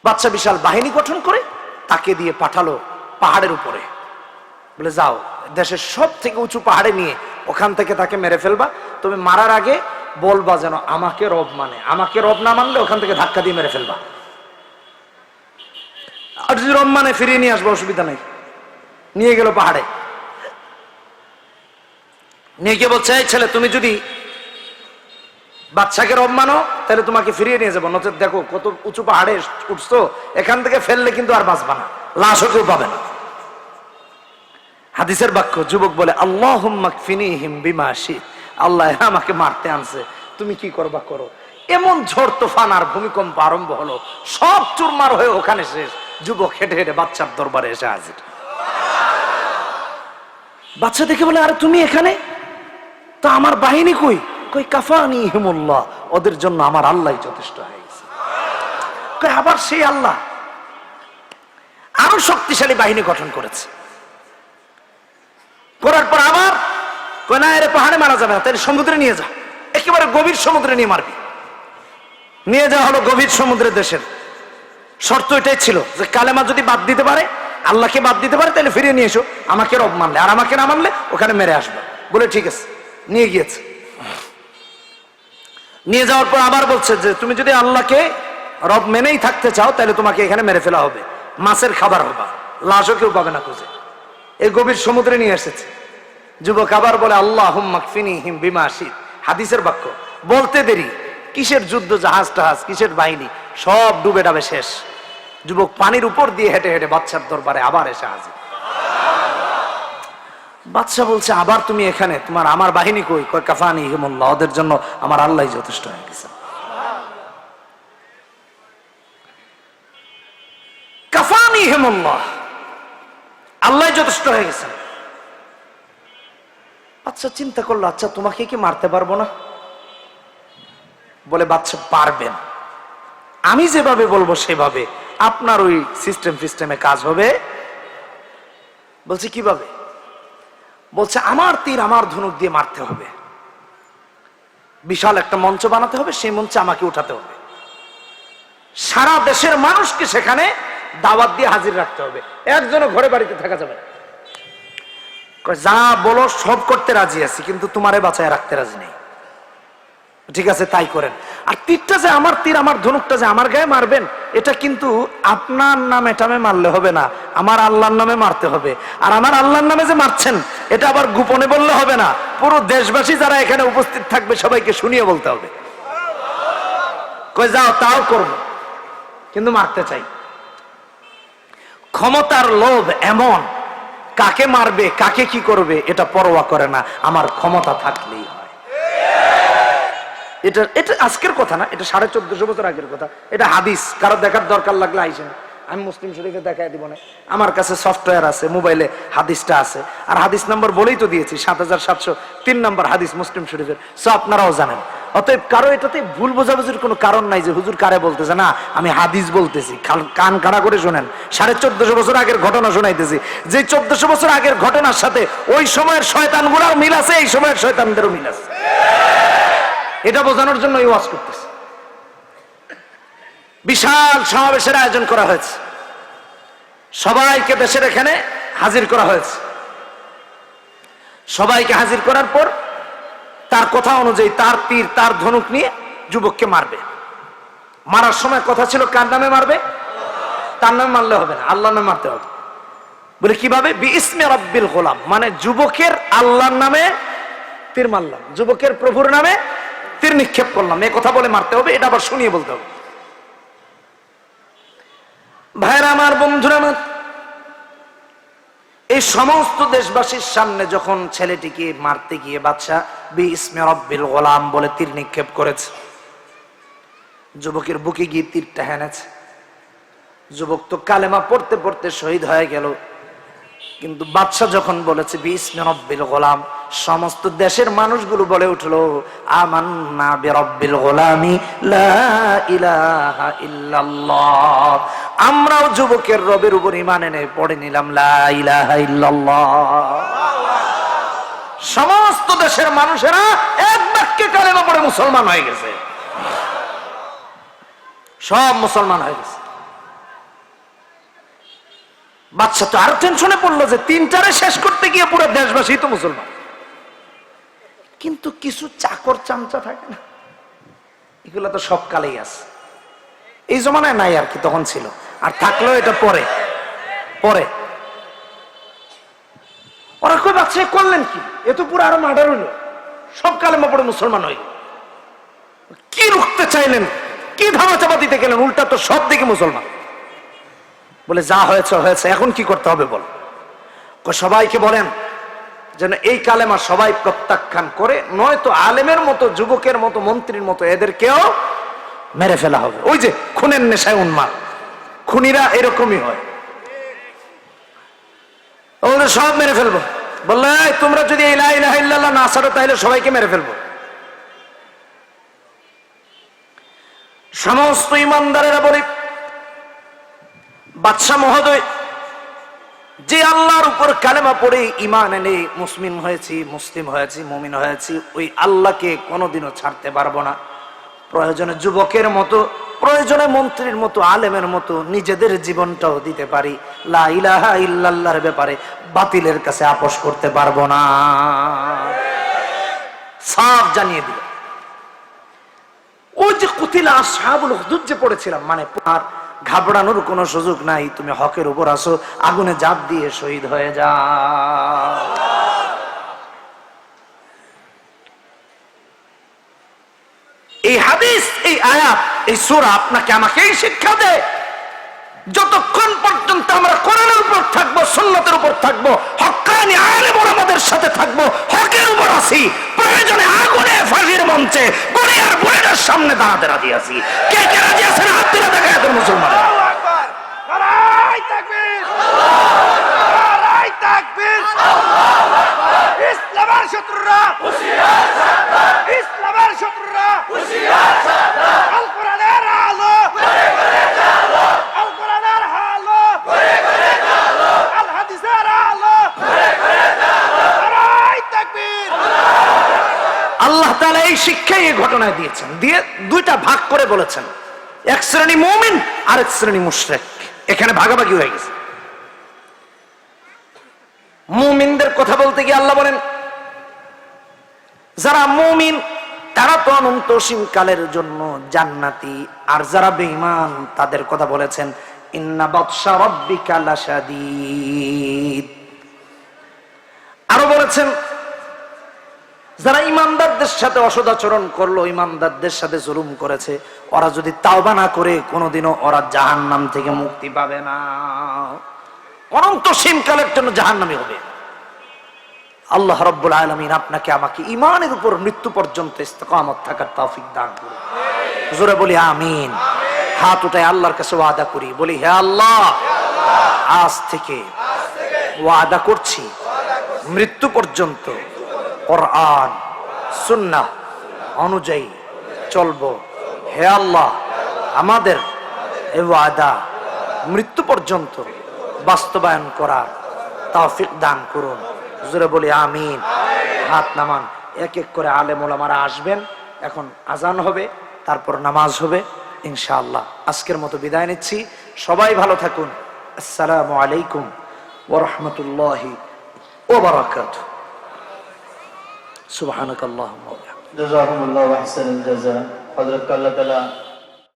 বাচ্চা বিশাল বাহিনী গঠন করে তাকে দিয়ে পাঠালো পাহাড়ের উপরে, বলে যাও দেশের সব থেকে উঁচু পাহাড়ে নিয়ে ওখান থেকে তাকে মেরে ফেলবা, তবে মারার আগে বলবা যেন আমাকে রব মানে, আমাকে রব না মানলে ওখান থেকে ধাক্কা দিয়ে মেরে ফেলবা, আর যদি রব মানে ফিরিয়ে নিয়ে আসবো অসুবিধা নেই। নিয়ে গেল পাহাড়ে, নিয়ে গিয়ে বলছে এই ছেলে তুমি যদি বাচ্চাকে রব মানো তাহলে তোমাকে ফিরিয়ে নিয়ে যাবো, নচেত দেখো কত উঁচু পাহাড়ে উঠছো, এখান থেকে ফেললে কিন্তু আর বাঁচবা না, লাশও কেউ পাবে না। হাদিসের বাক্য, যুবক বলে আল্লাহুম্মা কফিনিহিম বিমা শি'ত, আল্লাহ আমাকে মারতে আনছে, তুমি কি করবা করো। এমন ঝড় তুফান আর ভূমিকম্প আরম্ভ হলো, সব চুরমার হয়ে ওখানে শেষ। যুবক হেঁটে হেঁটে বাচ্চার দরবারে এসে হাজির। বাচ্চা দেখে বলে আরে তুমি এখানে, তো আমার বাহিনী কই? কই কাফানিহিমুল্লাহ, ওদের জন্য আমার আল্লাহই যথেষ্ট হয়ে গেছে। কই আবার সেই আল্লাহ আরো শক্তিশালী বাহিনী গঠন করেছে। করার পর আবার কই না এর পাহাড়ে মারা যাবে না, তাহলে সমুদ্রে নিয়ে যা, একেবারে গভীর সমুদ্রে নিয়ে মারবি। নিয়ে যাওয়া হলো গভীর সমুদ্রের দেশের। শর্ত এটাই ছিল যে কালেমা যদি বাদ দিতে পারে, আল্লাহকে বাদ দিতে পারে, তাহলে ফিরিয়ে নিয়ে এসো, আমাকে রব মানলে, আর আমাকে না মানলে ওখানে মেরে আসবে। বলে ঠিক আছে, নিয়ে গিয়েছে। নিয়ে যাওয়ার পর আবার বলছে যে তুমি যদি আল্লাহকে রব মেনেই থাকতে চাও তাহলে তোমাকে এখানে মেরে ফেলা হবে, মাছের খাবার হবা, লাশও কেউ পাবে না খুঁজে। এই গভীর সমুদ্রে নিয়ে এসেছে। যুবক আবার বলে আল্লাহুম্মা কফিনিহিম বিমা শি'ত। হাদিসের বাক্য, বলতে দেরি, কিসের যুদ্ধ, জাহাজ টাহাজ, কিসের বাহিনী, সব ডুবে ডাবে শেষ। যুবক পানির উপর দিয়ে হেঁটে হেঁটে বাচ্চার দরবারে আবার এসে হাজির। বাদশা বলছে আবার তুমি এখানে, তোমার আমার বাহিনী কই? কয় কাফানিহিমুল্লাহ, ওদের জন্য আমার আল্লাহই যথেষ্ট হয়ে গেছে। কাফানিহিমুল্লাহ, আল্লাহ যথেষ্ট হয়ে গেছেন। আচ্ছা চিন্তা করলো, আচ্ছা তোমাকে কি মারতে পারবো না? বলে বাচ্চা পারবেন, আমি যেভাবে বলবো সেভাবে আপনার ওই সিস্টেমে কাজ হবে। বলছে কিভাবে? বলছে আমার তীর আমার ধনুক দিয়ে মারতে হবে, বিশাল একটা মঞ্চ বানাতে হবে, সেই মঞ্চে আমাকে উঠাতে হবে, সারা দেশের মানুষকে সেখানে দাওয়াত দিয়ে হাজির রাখতে হবে, একজনও ঘরে বাড়িতে থাকা যাবে না। যা বলো সব করতে রাজি আছি, কিন্তু তোমারে বাঁচায় রাখতে রাজি নেই। ঠিক আছে তাই করেন। আর তীরটা যে আমার তীর, আমার ধনুকটা যে আমার গায়ে মারবেন, এটা কিন্তু আপনার নামে টামে মারলে হবে না, আমার আল্লাহর নামে মারতে হবে। আর আমার আল্লাহর নামে যে মারছেন এটা আবার গোপনে বললে হবে না, পুরো দেশবাসী যারা এখানে উপস্থিত থাকবে সবাইকে শুনিয়ে বলতে হবে। কই যাও তাও করবো, কিন্তু মারতে চাই। ক্ষমতার লোভ এমন, কাকে মারবে কাকে কি করবে এটা পরোয়া করে না, আমার ক্ষমতা থাকলেই হয়। এটা এটা আজকের কথা না, এটা 1450 বছর আগের কথা। এটা হাদিস, কারো দেখার দরকার লাগলে আইসেন, আমি মুসলিম শরীফে দেখাই দিব না, আমার কাছে সফটওয়্যার আছে, মোবাইলে হাদিসটা আছে। আর হাদিস নাম্বার বলেই তো দিয়েছি, 7703 নম্বর হাদিস মুসলিম শরীফের, সো আপনারাও জানেন। অতএব কারো এটাতে ভুল বোঝাবুঝির কোনো কারণ নাই যে হুজুর কারে বলতেছে, না আমি হাদিস বলতেছি, কান কানা করে শোনেন। 1450 বছর আগের ঘটনা শোনাইতেছি, যে 1400 বছর আগের ঘটনার সাথে ওই সময়ের শয়তানগুলোর মিল আছে, এই সময়ের শয়তানদেরও মিল আছে। এটা বোঝানোর জন্য ওয়াজ করতেছে। বিশাল সমাবেশের আয়োজন করা হয়েছে, সবাইকে দেশের এখানে হাজির করা হয়েছে। সবাইকে হাজির করার পর তার কথা অনুযায়ী তার তীর তার ধনুক নিয়ে যুবককে মারবে। মারার সময় কথা ছিল কার নামে মারবে? তার নামে মারলে হবে না, আল্লাহর নামে মারতে হবে। বলে কিভাবে? বিইসমে রাব্বিল গোলাম, মানে যুবকের আল্লাহর নামে তীর মারলাম, যুবকের প্রভুর নামে তীর নিক্ষেপ করলাম, এই কথা বলে মারতে হবে। এটা আবার শুনিয়ে বলতে হবে। ভাইরা আমার, বন্ধুরা আমার, এই সমস্ত দেশবাসীর সামনে যখন ছেলেটিকে মারতে গিয়ে বাদশা বিইসমে রাব্বিল গোলাম বলে তীর নিক্ষেপ করেছে, যুবকের বুকে গিয়ে তীরটা হেনেছে। যুবক তো কালেমা পড়তে পড়তে শহীদ হয়ে গেল। কিন্তু বাদশাহ যখন বলেছে বিসমি রব্বিল গোলাম, সমস্ত দেশের মানুষগুলো বলে উঠলো আমান্না বিরব্বিল গোলামি লা ইলাহা ইল্লাল্লাহ। আমরাও যুবকের রবের উপর ঈমান এনে পড়ে নিলাম লা ইলাহা ইল্লাল্লাহ। সমস্ত দেশের মানুষেরা এক বাক্যে কালেমা পড়ে মুসলমান হয়ে গেছে, সব মুসলমান হয়ে গেছে। বাদশা তো আরো টেনশনে পড়লো যে তিনটারে শেষ করতে গিয়ে পুরো দেশবাসী তো মুসলমান। কিন্তু কিছু চাকর চামচা থাকে না, এগুলো তো সব কালেই আছে। এই জমানায় নাই আর কি, তখন ছিল, আর থাকলেও এটা পরে পরে। ওরা কই বাচ্চা করলেন কি, এ তো পুরো আরো মার্ডার হইলো, সব কালেমা পড়ে মুসলমান হইল। কি রুখতে চাইলেন, কি ধামাচাপা দিতে গেলেন, উল্টা তো সব দিকে মুসলমান। বলে যা হয়েছে হয়েছে, এখন কি করতে হবে বল। সবাইকে বলেন যেন এই কালেমা সবাই প্রত্যাখ্যান করে, নয়তো আলেমের মতো, যুবকের মতো, মন্ত্রীর মতো এদেরকেও মেরে ফেলা হবে। ওই যে খুনের নেশায় উন্মাদ, খুনিরা এরকমই হয়, ওদের সব মেরে ফেলবো। বললে তোমরা যদি লা ইলাহা ইল্লাল্লাহ না ছাড়ো তাহলে সবাইকে মেরে ফেলবো। সমস্ত ইমানদারেরা বলে বাদশাহ মহোদয়, যে আল্লাহর উপর কালেমা পড়ে ঈমান এনে মুসলিম হয়েছি, মুসলিম হয়েছি, মুমিন হয়েছি, ওই আল্লাহকে কোনোদিনও ছাড়তে পারবো না। প্রয়োজনে যুবকের মতো, প্রয়োজনে মন্ত্রীর মতো, আলেমের মতো নিজেদের জীবনটাও দিতে পারি, লা ইলাহা ইল্লাল্লাহর ব্যাপারে বাতিলের কাছে আপোষ করতে পারবো না। সাফ জানিয়ে দিল। ওই যে কুতিলা আসহাবুল উখদুদ যে পড়েছিলাম, মানে আর ঘাবড়ানোর কোনো সুযোগ নাই, তুমি হকের উপর আসো, আগুনে ঝাঁপ দিয়ে শহীদ হয়ে যা। এই হাদিস, এই আয়াত, এই সূরা আপনাকে আমাকেই শিক্ষা দেয়, যতক্ষণ পর্যন্ত আমরা কোরআনের উপর থাকবো, সুন্নাতের উপর থাকবো, হক্কানি আলেম ওলামাদের সাথে থাকবো, হকের উপর আছি, প্রয়োজনে আগুনে ফাঁসির মঞ্চে গড়িয়ার বুড়িটার সামনে দাঁড়াতে রাজি আছি। কে কে রাজি আছেন হাত তুলে দেখা এখন মুসলমান। নারায়ে তাকবীর, নারায়ে তাকবীর। ইসলামের শত্রুরা হুঁশিয়ার, সাবধান। ইসলামের শত্রুরা হুঁশিয়ার, সাবধান। আল কোরআনের আলো ঘরে ঘরে জ্বালো, আল কোরআনের আলো ঘরে ঘরে জ্বালো, আল হাদিসের আলো ঘরে ঘরে জ্বালো। নারায়ে তাকবীর। আল্লাহ তাআলা এই শিক্ষাই এই ঘটনায় দিয়েছেন, দিয়ে দুইটা ভাগ করে বলেছেন, এক শ্রেণী মুমিন আর এক শ্রেণী মুশরিক। এখানে ভাগাভাগি হয়ে গেছে। মুমিনদের কথা বলতে গিয়ে আল্লাহ বলেন, যারা মুমিন তারা তো অনন্ত অসীমকালের জন্য জান্নাতি, আর যারা বেঈমান তাদের কথা বলেছেন ইন্না বাতশা রাব্বিকা লাশাদীদ। আরো বলেছেন যারা ইমানদারদের সাথে অসদাচরণ করলো, ইমানদারদের সাথে জুলুম করেছে, ওরা যদি তাওবা না করে কোনোদিনও ওরা জাহান্নাম থেকে মুক্তি পাবে না, অনন্ত অসীমকালের জন্য জাহান্নামী হবে। আল্লাহ রাব্বুল আলামিন আপনাকে আমাকে ঈমানের উপর মৃত্যু পর্যন্ত ইস্তেকামত থাকার তৌফিক দান করুন। জোরে বলি আমিন। হাত উঠায় আল্লাহর কাছে ওয়াদা করি, বলি হে আল্লাহ, আজ থেকে ওয়াদা করছি মৃত্যু পর্যন্ত কোরআন সুন্নাহ অনুযায়ী চলবো। হে আল্লাহ, আমাদের এই ওয়াদা মৃত্যু পর্যন্ত বাস্তবায়ন করার তৌফিক দান করুন। জোরে বলি আমিন। হাত নামান। এক এক করে আলেম ওলামারা আসবেন, এখন আজান হবে, তারপর নামাজ হবে ইনশাআল্লাহ। আজকের মতো বিদায় নিচ্ছি, সবাই ভালো থাকুন। আসসালামু আলাইকুম ওয়া রাহমাতুল্লাহি ওয়া বারাকাতুহু। সুবহানাকাল্লাহুম্মা ওয়া বিহামদিকা। জাযাকুমুল্লাহু আহসানাল জাযা। হযরত আল্লাহ তাআলা